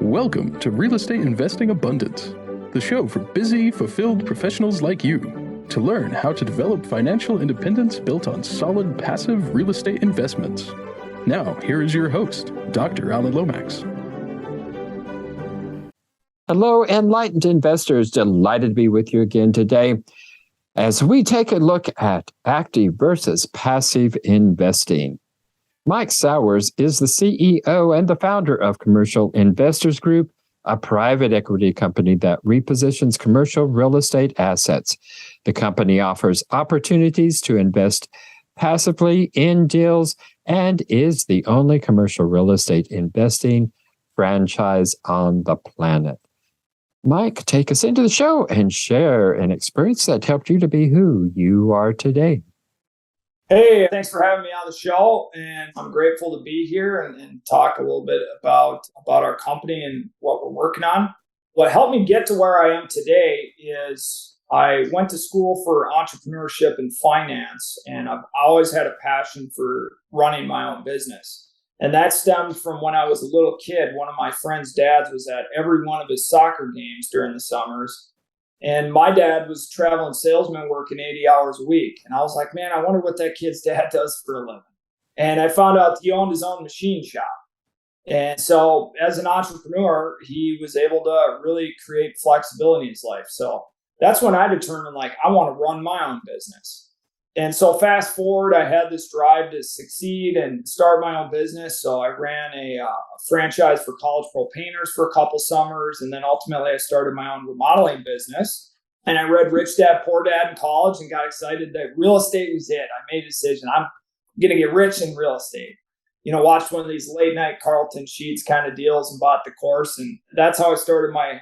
Welcome to Real Estate Investing Abundance, the show for busy, fulfilled professionals like you to learn how to develop financial independence built on solid, passive real estate investments. Now, here is your host, Dr. Alan Lomax. Hello, enlightened investors. Delighted to be with you again today as we take a look at active versus passive investing. Mike Sowers is the CEO and the founder of Commercial Investors Group, a private equity company that repositions commercial real estate assets. The company offers opportunities to invest passively in deals and is the only commercial real estate investing franchise on the planet. Mike, take us into the show and share an experience that helped you to be who you are today. Hey, thanks for having me on the show. And I'm grateful to be here and talk a little bit about our company and what we're working on. What helped me get to where I am today is I went to school for entrepreneurship and finance, and I've always had a passion for running my own business. And that stemmed from when I was a little kid. One of my friend's dads was at every one of his soccer games during the summers. And my dad was traveling salesman working 80 hours a week. And I was like, man, I wonder what that kid's dad does for a living. And I found out he owned his own machine shop. And so as an entrepreneur, he was able to really create flexibility in his life. So that's when I determined, like, I want to run my own business. And so fast forward, I had this drive to succeed and start my own business. So I ran a franchise for college pro painters for a couple summers. And then ultimately I started my own remodeling business. And I read Rich Dad, Poor Dad in college and got excited that real estate was it. I made a decision. I'm going to get rich in real estate. You know, watched one of these late night Carlton Sheets kind of deals and bought the course. And that's how I started my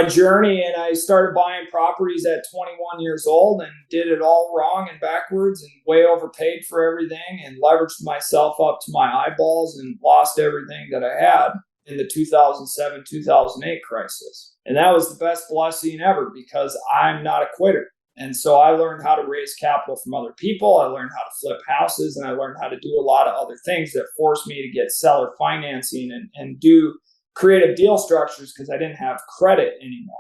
journey. And I started buying properties at 21 years old and did it all wrong and backwards and way overpaid for everything and leveraged myself up to my eyeballs and lost everything that I had in the 2007-2008 crisis. And that was the best blessing ever because I'm not a quitter. And so I learned how to raise capital from other people. I learned how to flip houses, and I learned how to do a lot of other things that forced me to get seller financing and do creative deal structures because I didn't have credit anymore.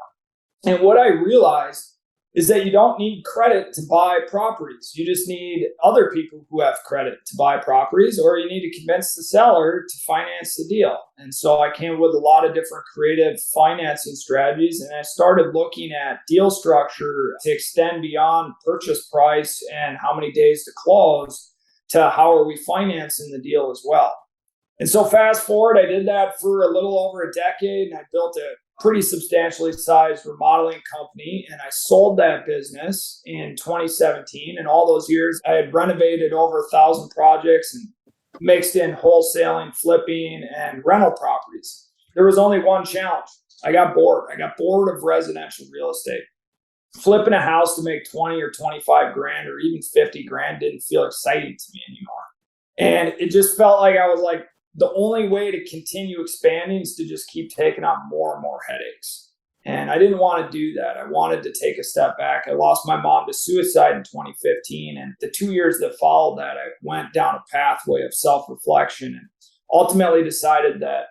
And what I realized is that you don't need credit to buy properties. You just need other people who have credit to buy properties, or you need to convince the seller to finance the deal. And so I came up with a lot of different creative financing strategies, and I started looking at deal structure to extend beyond purchase price and how many days to close to how are we financing the deal as well. And so fast forward, I did that for a little over a decade, and I built a pretty substantially sized remodeling company, and I sold that business in 2017. And all those years, I had renovated over 1,000 projects and mixed in wholesaling, flipping, and rental properties. There was only one challenge. I got bored. I got bored of residential real estate. Flipping a house to make 20 or 25 grand or even 50 grand didn't feel exciting to me anymore. And it just felt like I was like, the only way to continue expanding is to just keep taking on more and more headaches. And I didn't want to do that. I wanted to take a step back. I lost my mom to suicide in 2015. And the 2 years that followed that, I went down a pathway of self-reflection and ultimately decided that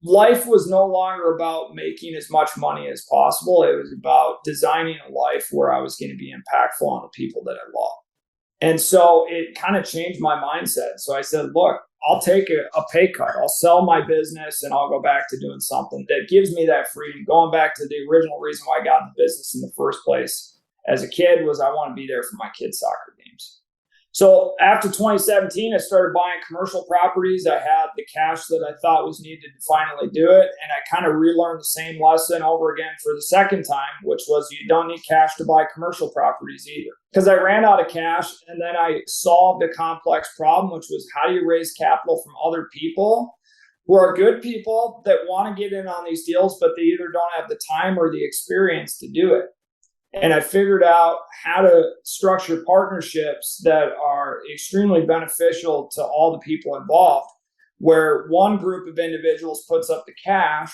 life was no longer about making as much money as possible. It was about designing a life where I was going to be impactful on the people that I love. And so it kind of changed my mindset. So I said, look, I'll take a pay cut. I'll sell my business and I'll go back to doing something that gives me that freedom. Going back to the original reason why I got in the business in the first place as a kid was I want to be there for my kids' soccer games. So after 2017, I started buying commercial properties. I had the cash that I thought was needed to finally do it. And I kind of relearned the same lesson over again for the second time, which was you don't need cash to buy commercial properties either. Because I ran out of cash and then I solved a complex problem, which was how do you raise capital from other people who are good people that want to get in on these deals, but they either don't have the time or the experience to do it. And I figured out how to structure partnerships that are extremely beneficial to all the people involved, where one group of individuals puts up the cash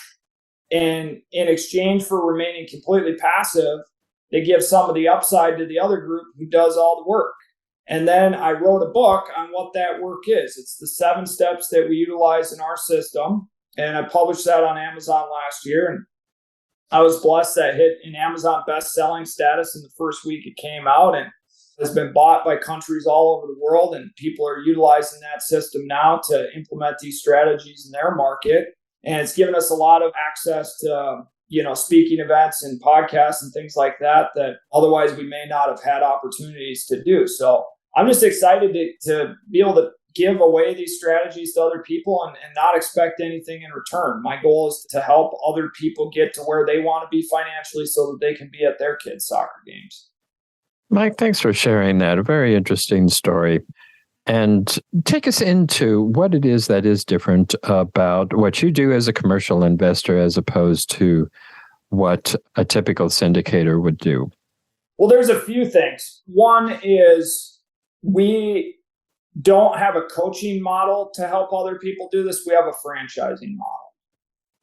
and in exchange for remaining completely passive, they give some of the upside to the other group who does all the work. And then I wrote a book on what that work is. It's the 7 steps that we utilize in our system And I published that on Amazon last year. And I was blessed that hit in Amazon best-selling status in the first week it came out, and has been bought by countries all over the world. And people are utilizing that system now to implement these strategies in their market. And it's given us a lot of access to, speaking events and podcasts and things like that otherwise we may not have had opportunities to do. So I'm just excited to be able to give away these strategies to other people and not expect anything in return. My goal is to help other people get to where they want to be financially so that they can be at their kids' soccer games. Mike, thanks for sharing that. A very interesting story. And take us into what it is that is different about what you do as a commercial investor as opposed to what a typical syndicator would do. Well, there's a few things. One is we don't have a coaching model to help other people do this. We have a franchising model.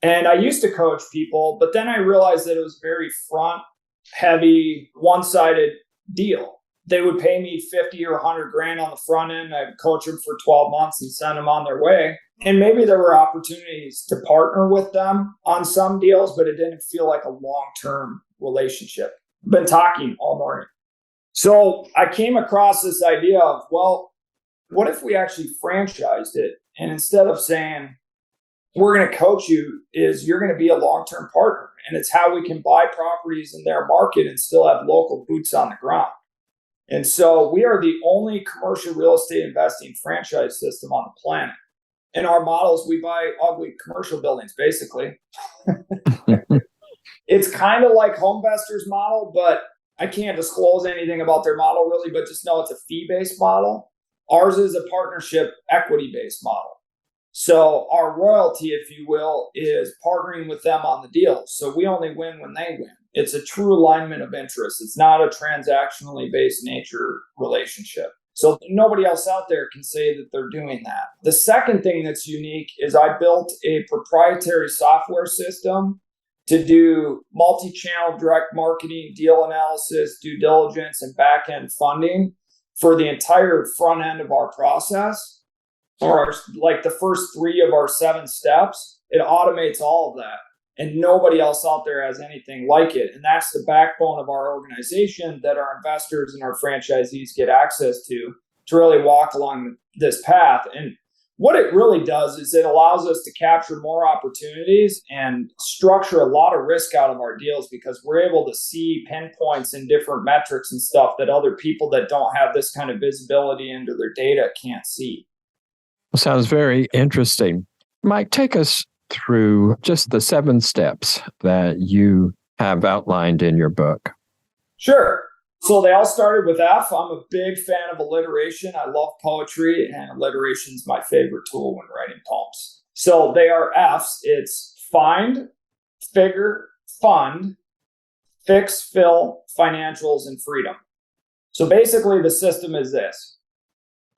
And I used to coach people, but then I realized that it was very front heavy, one-sided deal. They would pay me 50 or 100 grand on the front end. I'd coach them for 12 months and send them on their way. And maybe there were opportunities to partner with them on some deals, but it didn't feel like a long-term relationship. I've been talking all morning. So I came across this idea of, well, what if we actually franchised it? And instead of saying, we're going to coach you, is you're going to be a long-term partner. And it's how we can buy properties in their market and still have local boots on the ground. And so we are the only commercial real estate investing franchise system on the planet. In our models, we buy ugly commercial buildings, basically. It's kind of like HomeVestor's model, but I can't disclose anything about their model really, but just know it's a fee-based model. Ours is a partnership equity-based model. So our royalty, if you will, is partnering with them on the deal. So we only win when they win. It's a true alignment of interest. It's not a transactionally based nature relationship. So nobody else out there can say that they're doing that. The second thing that's unique is I built a proprietary software system to do multi-channel direct marketing, deal analysis, due diligence, and back-end funding for the entire front end of our process, or like the first 3 of our 7 steps. It automates all of that. And nobody else out there has anything like it. And that's the backbone of our organization that our investors and our franchisees get access to really walk along this path. And what it really does is it allows us to capture more opportunities and structure a lot of risk out of our deals because we're able to see pinpoints in different metrics and stuff that other people that don't have this kind of visibility into their data can't see. Sounds very interesting. Mike, take us through just the 7 steps that you have outlined in your book. Sure. So they all started with F. I'm a big fan of alliteration. I love poetry, and alliteration is my favorite tool when writing poems. So they are F's. It's find, figure, fund, fix, fill, financials, and freedom. So basically the system is this.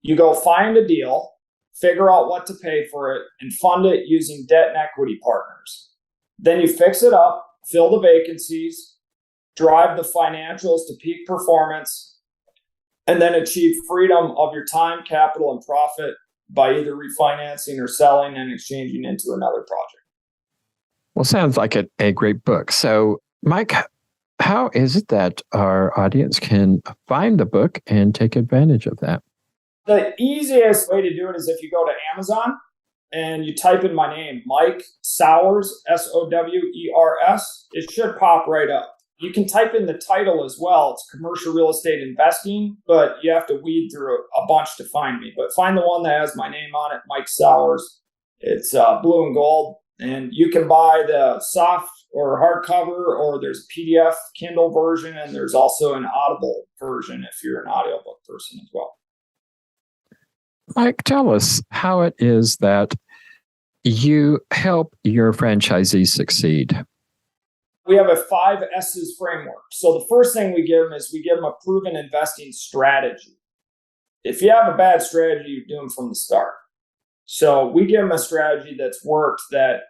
You go find a deal, figure out what to pay for it, and fund it using debt and equity partners. Then you fix it up, fill the vacancies, drive the financials to peak performance, and then achieve freedom of your time, capital, and profit by either refinancing or selling and exchanging into another project. Well, sounds like a great book. So, Mike, how is it that our audience can find the book and take advantage of that? The easiest way to do it is if you go to Amazon and you type in my name, Mike Sowers, Sowers. It should pop right up. You can type in the title as well. It's commercial real estate investing, but you have to weed through a bunch to find me. But find the one that has my name on it, Mike Sowers. It's blue and gold. And you can buy the soft or hardcover, or there's a PDF Kindle version, and there's also an Audible version if you're an audiobook person as well. Mike, tell us how it is that you help your franchisees succeed. We have a 5 S's framework. So the first thing we give them is we give them a proven investing strategy. If you have a bad strategy, you do them from the start. So we give them a strategy that's worked,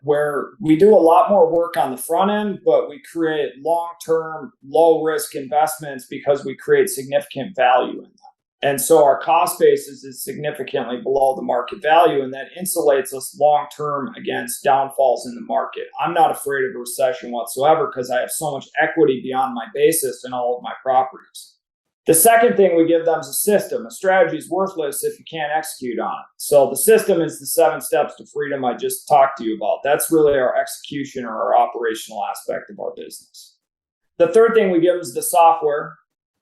where we do a lot more work on the front end, but we create long-term, low-risk investments because we create significant value in them. And so our cost basis is significantly below the market value, and that insulates us long-term against downfalls in the market. I'm not afraid of a recession whatsoever because I have so much equity beyond my basis in all of my properties. The second thing we give them is a system. A strategy is worthless if you can't execute on it. So the system is the 7 steps to freedom I just talked to you about. That's really our execution or our operational aspect of our business. The third thing we give them is the software.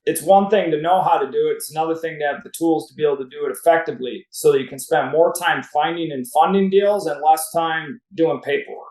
It's one thing to know how to do it. It's another thing to have the tools to be able to do it effectively so that you can spend more time finding and funding deals and less time doing paperwork.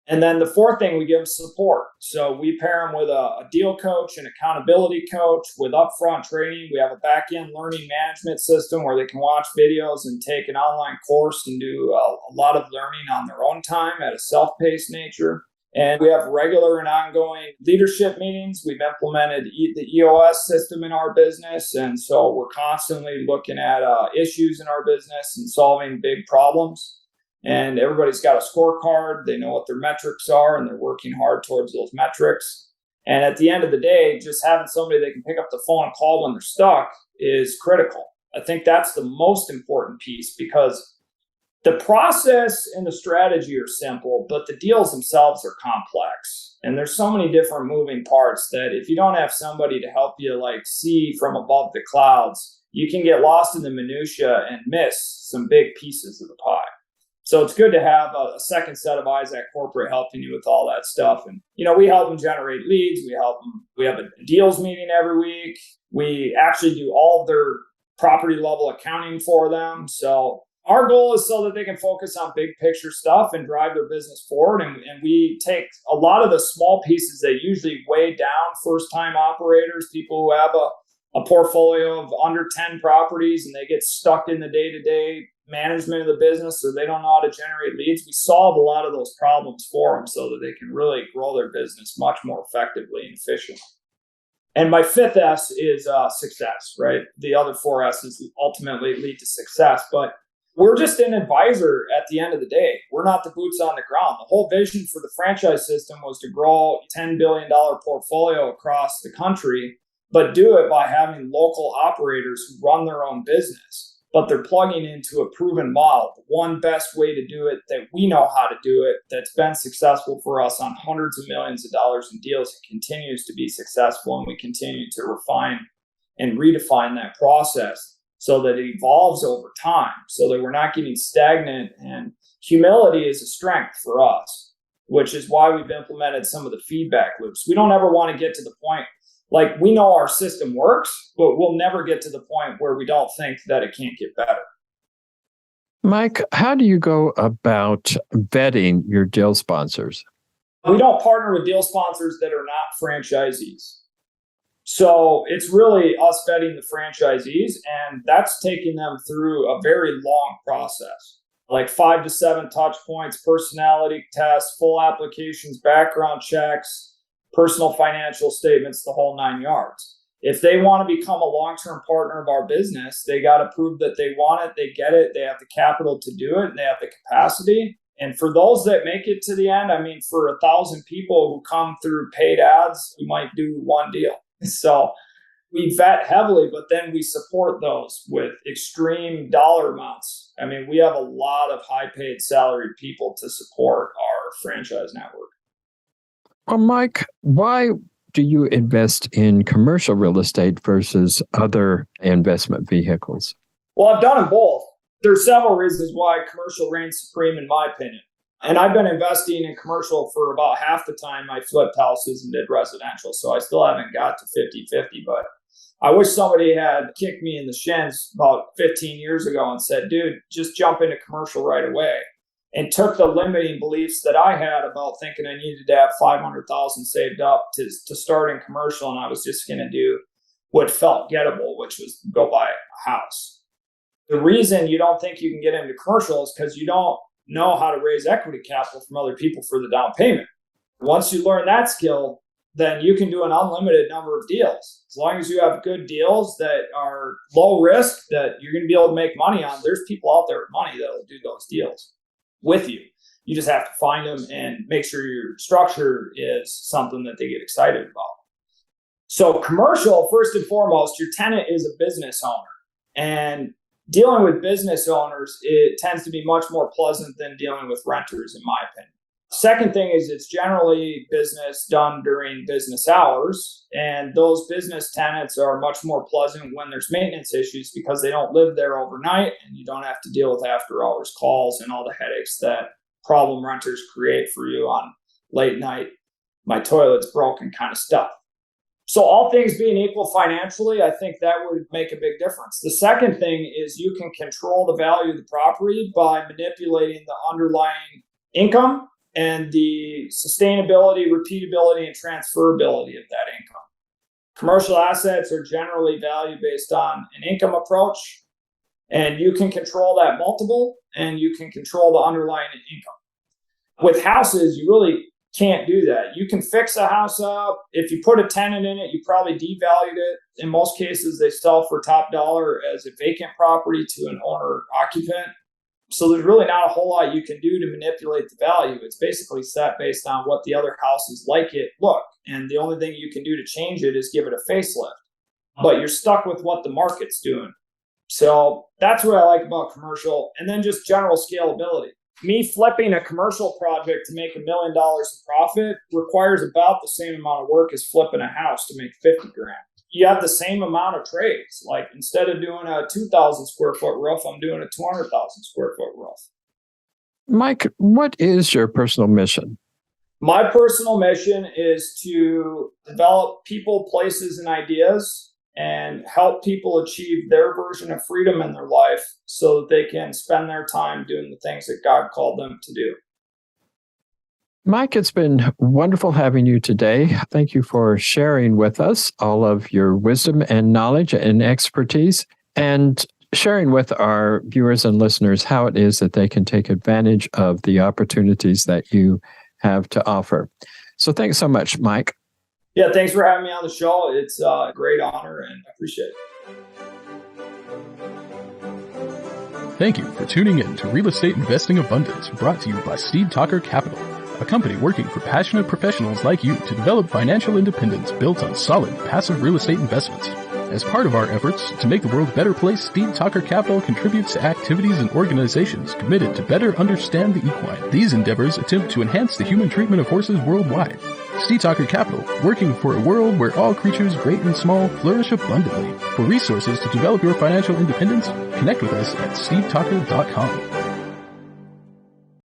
And then the fourth thing, we give them support. So we pair them with a deal coach, an accountability coach, with upfront training. We have a back-end learning management system where they can watch videos and take an online course and do a lot of learning on their own time at a self-paced nature. And we have regular and ongoing leadership meetings. We've implemented the EOS system in our business. And so we're constantly looking at issues in our business and solving big problems. And everybody's got a scorecard. They know what their metrics are, and they're working hard towards those metrics. And at the end of the day, just having somebody they can pick up the phone and call when they're stuck is critical. I think that's the most important piece because the process and the strategy are simple, but the deals themselves are complex. And there's so many different moving parts that if you don't have somebody to help you see from above the clouds, you can get lost in the minutia and miss some big pieces of the pie. So it's good to have a second set of eyes at corporate helping you with all that stuff. And, we help them generate leads. We have a deals meeting every week. We actually do all of their property level accounting for them. So our goal is so that they can focus on big picture stuff and drive their business forward. And we take a lot of the small pieces that usually weigh down first time operators, people who have a portfolio of under 10 properties and they get stuck in the day-to-day management of the business or they don't know how to generate leads. We solve a lot of those problems for them so that they can really grow their business much more effectively and efficiently. And my fifth S is success, right? The other 4 S's ultimately lead to success, but we're just an advisor at the end of the day. We're not the boots on the ground. The whole vision for the franchise system was to grow a $10 billion portfolio across the country, but do it by having local operators who run their own business. But they're plugging into a proven model. The one best way to do it that we know how to do it, that's been successful for us on hundreds of millions of dollars in deals and continues to be successful. And we continue to refine and redefine that process so that it evolves over time, so that we're not getting stagnant. And humility is a strength for us, which is why we've implemented some of the feedback loops. We don't ever want to get to the point we know our system works, but we'll never get to the point where we don't think that it can't get better. Mike, how do you go about vetting your deal sponsors? We don't partner with deal sponsors that are not franchisees. So it's really us vetting the franchisees, and that's taking them through a very long process, 5 to 7 touch points, personality tests, full applications, background checks, personal financial statements, the whole 9 yards. If they want to become a long-term partner of our business, they got to prove that they want it, they get it, they have the capital to do it, and they have the capacity. And for those that make it to the end, for 1,000 people who come through paid ads, we might do one deal. So we vet heavily, but then we support those with extreme dollar amounts. We have a lot of high-paid salaried people to support our franchise network. Well, Mike, why do you invest in commercial real estate versus other investment vehicles? Well, I've done them both. There's several reasons why commercial reigns supreme, in my opinion. And I've been investing in commercial for about half the time I flipped houses and did residential. So I still haven't got to 50-50, but I wish somebody had kicked me in the shins about 15 years ago and said, dude, just jump into commercial right away. And took the limiting beliefs that I had about thinking I needed to have $500,000 saved up to start in commercial, and I was just going to do what felt gettable, which was go buy a house. The reason you don't think you can get into commercial is because you don't know how to raise equity capital from other people for the down payment. Once you learn that skill, then you can do an unlimited number of deals. As long as you have good deals that are low risk, that you're going to be able to make money on, there's people out there with money that will do those deals with you. You just have to find them and make sure your structure is something that they get excited about. So commercial, first and foremost, your tenant is a business owner. And dealing with business owners, it tends to be much more pleasant than dealing with renters, in my opinion. Second thing is it's generally business done during business hours. And those business tenants are much more pleasant when there's maintenance issues because they don't live there overnight and you don't have to deal with after hours calls and all the headaches that problem renters create for you on late night, my toilet's broken kind of stuff. So all things being equal financially, I think that would make a big difference. The second thing is you can control the value of the property by manipulating the underlying income and the sustainability, repeatability, and transferability of that income. Commercial assets are generally valued based on an income approach, and you can control that multiple and you can control the underlying income. With houses, you really can't do that. You can fix a house up. If you put a tenant in it, you probably devalued it. In most cases, they sell for top dollar as a vacant property to an owner occupant. So there's really not a whole lot you can do to manipulate the value. It's basically set based on what the other houses like it look. And the only thing you can do to change it is give it a facelift. But you're stuck with what the market's doing. So that's what I like about commercial. And then just general scalability. Me flipping a commercial project to make $1 million in profit requires about the same amount of work as flipping a house to make 50 grand. You have the same amount of trades. Like instead of doing a 2,000 square foot roof, I'm doing a 200,000 square foot roof. Mike, what is your personal mission? My personal mission is to develop people, places, and ideas and help people achieve their version of freedom in their life so that they can spend their time doing the things that God called them to do. Mike, it's been wonderful having you today. Thank you for sharing with us all of your wisdom and knowledge and expertise and sharing with our viewers and listeners how it is that they can take advantage of the opportunities that you have to offer. So thanks so much, Mike. Yeah, thanks for having me on the show. It's a great honor and I appreciate it. Thank you for tuning in to Real Estate Investing Abundance, brought to you by Steed Talker Capital, a company working for passionate professionals like you to develop financial independence built on solid, passive real estate investments. As part of our efforts to make the world a better place, Steed Talker Capital contributes to activities and organizations committed to better understand the equine. These endeavors attempt to enhance the human treatment of horses worldwide. Steed Talker Capital, working for a world where all creatures, great and small, flourish abundantly. For resources to develop your financial independence, connect with us at steedtalker.com.